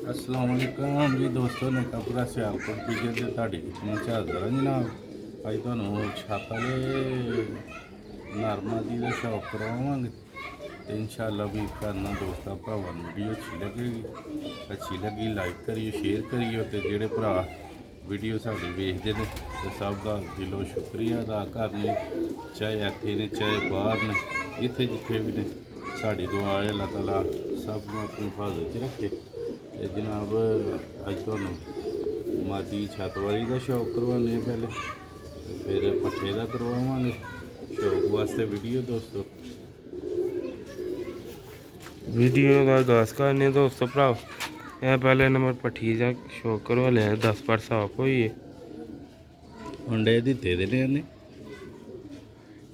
अस्सलाम वालेकुम जी दोस्तों ने कपड़ा सियालकोट पीछे से ਤੁਹਾਡੀ ਖਿਦਮਤ 'ਚ ਹਾਜ਼ਰ ਹਾਂ ਜਨਾਬ। ਅੱਜ ਤੁਹਾਨੂੰ ਛੱਤ ਵਾਲੇ ਨਰਮਾ ਦੀ ਦਾ ਸ਼ੌਕ ਕਰਵਾਵਾਂਗੇ ਤੇ ਇਨਸ਼ਾਅੱਲਾ ਵੀ ਕਰਨਾ ਦੋਸਤਾਂ ਭਰਾਵਾਂ ਨੂੰ ਵੀਡੀਓ ਅੱਛੀ ਲੱਗੀ ਲਾਈਕ ਕਰਿਓ ਸ਼ੇਅਰ ਕਰਿਓ ਤੇ ਜਿਹੜੇ ਭਰਾ ਵੀਡੀਓ ਸਾਡੀ ਵੇਖਦੇ ਨੇ ਤੇ ਸਭ ਦਾ ਦਿਲੋਂ ਸ਼ੁਕਰੀਆ ਅਦਾ ਕਰਨੇ ਚਾਹੇ ਇੱਥੇ ਨੇ ਚਾਹੇ ਬਾਹਰ ਨੇ ਜਿੱਥੇ ਜਿੱਥੇ ਵੀ ਨੇ ਸਾਡੀ ਦੁਆ ਹੈ ਅੱਲਾਹ ਤਾਲਾ ਸਭ ਨੂੰ ਆਪਣੀ ਹਿਫਾਜ਼ਤ 'ਚ ਰੱਖੇ। ਤੇ ਜਨਾਬ ਅੱਜ ਤੁਹਾਨੂੰ ਮਾਦੀ ਛੱਤ ਵਾਲੀ ਦਾ ਸ਼ੌਕ ਕਰਵਾਉਂਦੇ ਪਹਿਲੇ ਫਿਰ ਪੱਠੇ ਦਾ ਕਰਵਾਵਾਂਗੇ ਸ਼ੌਕ ਵਾਸਤੇ ਵੀਡੀਓ ਦੋਸਤੋ। वीडियो का आगाज करने दोस्तों भराओ यह पहले नंबर पट्ठी का शौक करवा लिया 10 पर साफ होई अंडे दिते दे ने ਉਹਨੇ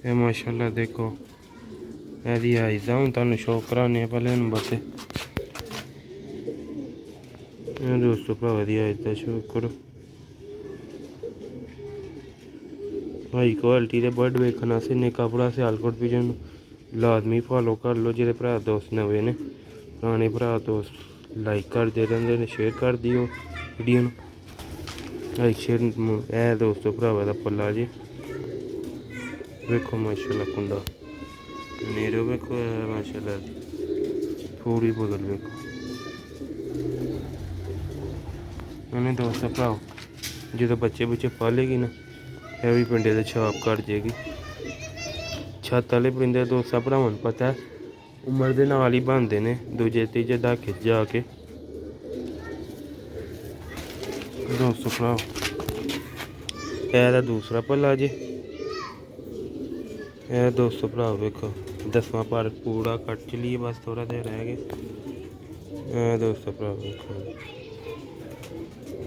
ये माशाल्लाह देखो यदि आइज हूँ तुम शौक कराने पहले नंबर से दोस्तों भरावा दी आइज का शौक करो हाई क्वालिटी के बर्ड वेखने से निका भरा सियालकोट पिजन लाजमी फॉलो कर लो जो भरा दोस्त नवे ने पुराने भरा दोस्त लाइक करते रहते हैं शेयर कर दियो वीडियो लाइक शेयर है दोस्तों भरावा का पल्ला जी वेखो माशाल्लाह कुंडा नेरो वेखो माशाल्लाह पूरी बगल वेखो उन्हें दोस्तों भराओ जो बच्चे बुच्चे पालेगी ना यह भी पिंडे से छाप कर जाएगी। छत वाले परिंदे दोस्तां भरावां नूं पता है उम्र दे नाल ही बनदे ने दूजे तीजे दहाके च जाके दोस्तों भराओ एह्दा दूसरा पल्ला जी यह दोस्तों भराओ वेखो 10वां पर पूरा कट चलिए बस थोड़ा देर रह गए दोस्तों भराओ वेखो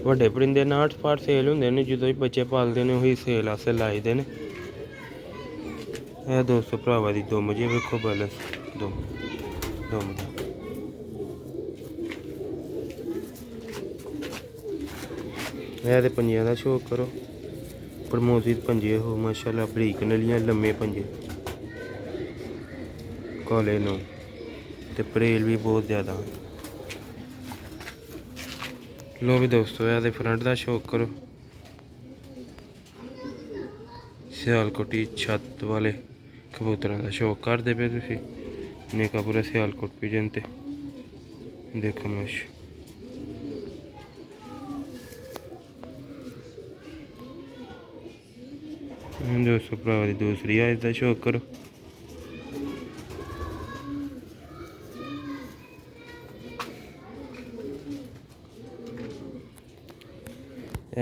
ਵੱਡੇ ਪਰਿੰਦੇ 59 ਪਾਰ ਸੇਲ ਹੁੰਦੇ ਨੇ ਜਦੋਂ ਹੀ ਬੱਚੇ ਪਾਲਦੇ ਨੇ ਉਹੀ ਸੇਲ ਆਸੇ ਲਾਈਦੇ ਨੇ। ਇਹ ਦੋਸਤੋ ਭਰਾਵਾਂ ਦੀ ਦੁਮ ਜੇ ਵੇਖੋ ਬੈਲੈਂਸ ਦੁਮ ਦਾ ਇਹ ਦੇ ਪੰਜਿਆਂ ਦਾ ਸ਼ੌਕ ਕਰੋ ਪ੍ਰਮੋਸਿਤ ਪੰਜੇ ਹੋ ਮਾਸ਼ਾਅੱਲਾ ਬਰੀਕ ਨਲੀਆਂ ਲੰਮੇ ਪੰਜੇ ਕਾਲੇ ਨੂੰ ਤੇ ਪਰੇਲ ਵੀ ਬਹੁਤ ਜ਼ਿਆਦਾ। लो भी दोस्तों ये फ्रंट का शौक करो सियालकोटी छत वाले कबूतरों का शौक करते पे तुसी निका पूरा सियालकोट पिजन ते देखो मश दोस्तों भरावा दी दूसरी आइज का शौक करो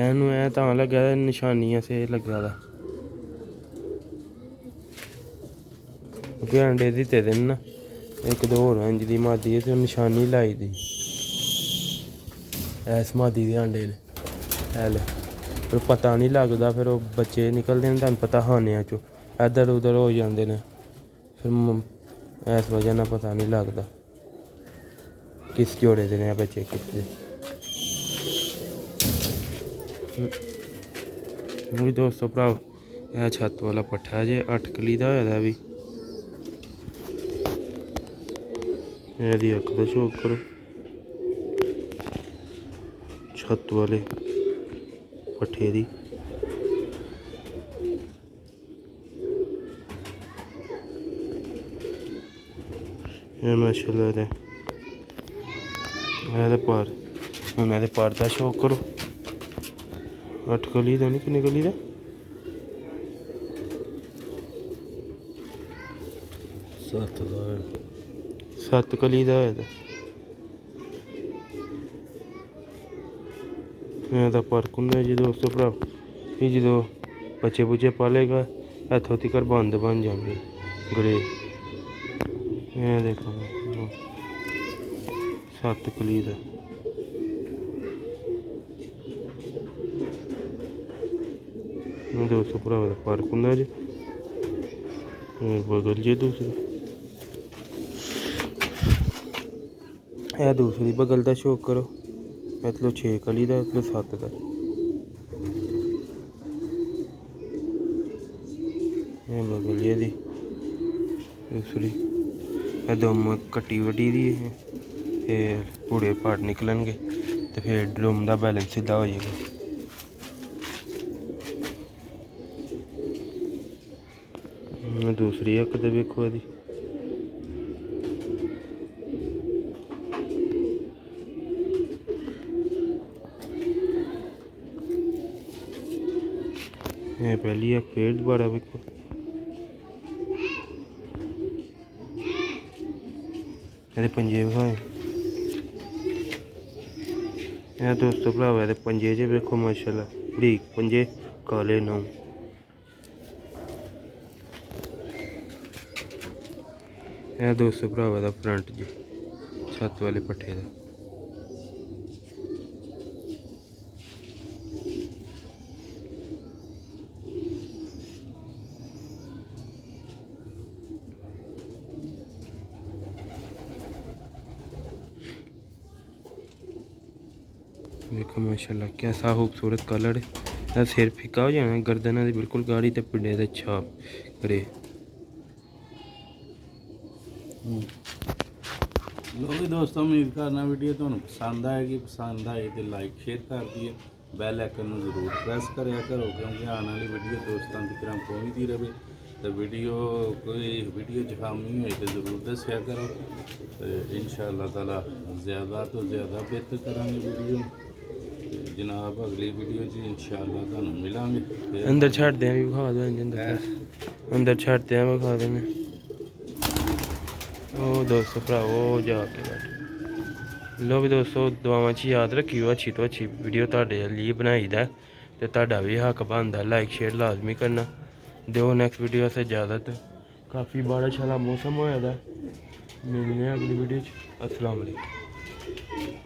एनू ऐ तां लग्गा दा निशानियां से लग्गा दा क्योंकि अंडे दित्ते दे ना इक दो होर इंज दी मादी है ते निशानी लाई दी ऐस मादी दे अंडे ने हैल पर पता नहीं लगदा फिर वो बच्चे निकलदे न तुहानूं पता खाने चों इधर उधर हो जांदे ने फिर इस वजह नाल पता नहीं लगदा किस जोड़े दे ने बच्चे किस दे। भी दोस्तों भराओ यह छत वाला पट्ठा जे 8 कली का होया भी यदि अख का शौक करो छत वाले पट्ठे दी माशाल्लाह पर हूँ पर का शौक करो 8 कली का नहीं कितने कली का 7 कली का है फर्क होंगे जी दोस्तों भरा भी जो बच्चे बुच्चे पालेगा इतों तक बंद बन जाएंगे गरे देखो 7 कली का दोस्तों भरावा का फर्क होंगे जी बगल जी दूसरी यह दूसरी बगल का शौक करो मतलब 6 कली का मतलब 7 का बगल ये दी दूसरी दुम कट्टी वड्डी दी ਫਿਰ ਪੂੜੇ ਪਾੜ ਨਿਕਲਣਗੇ ਤੇ ਫਿਰ ਡਰਮ ਦਾ ਬੈਲੈਂਸ ਸਿੱਧਾ ਹੋ ਜਾਏਗਾ। ਦੂਸਰੀ ਅੱਖ ਤੇ ਵੇਖੋ ਇਹਦੀ, ਇਹ ਪਹਿਲੀ ਅੱਖ ਫੇਰ ਦੁਬਾਰਾ ਵੇਖੋ। ਇਹਦੇ ਪੰਜੇ ਵਿਖਾਏ, ਇਹ ਦੋਸਤੋ ਭਰਾਵਾ ਇਹਦੇ ਪੰਜੇ 'ਚ ਵੇਖੋ ਮਾਸ਼ਾਅੱਲਾ, ਬਰੀਕ ਪੰਜੇ, ਕਾਲੇ ਨੌ। ਇਹ ਦੋਸਤੋ ਭਰਾਵਾ ਦਾ ਫਰੰਟ ਜੀ, ਛੱਤ ਵਾਲੇ ਪੱਠੇ ਦਾ। देखो माशाल्लाह कैसा खूबसूरत कलर है। सिर फिका हो जाना, गर्दन दी बिल्कुल गाढ़ी ते पिंडे दे छाप करे। लो भी दोस्तों, उम्मीद करना वीडियो तुहानू पसंद आएगी। पसंद आए तो लाइक शेयर कर दिए, बैल आइकन नू जरूर प्रेस करिया करो, क्योंकि आने वाली वीडियो दोस्तों तक पहुँचती रहे। तो वीडियो कोई वीडियो च खामी हुई तो जरूर दसिया करो, तो इंशाअल्लाह ताला ज़्यादा तो ज़्यादा बेहतर करांगे वीडियो। जनाब अगली वीडियो च इंशाअल्लाह तुहानू मिलांगे। अंदर छड्डदे भी विखा दो, अंदर छड्डदे विखा देने। ओ दोस्तों भरावो जाके बैठ लो भी दोस्तों, दुआवां च याद रखियो, अच्छी तो अच्छी वीडियो तुहाडे लिए बनाई दा, ते तुहाडा भी हक बनदा लाइक शेयर लाजमी करना। दो नैक्सट वीडियो से इजाजत, काफ़ी बारिश वाला मौसम होया दा। मिलने अगली वीडियो च। अस्सलाम वालेकुम।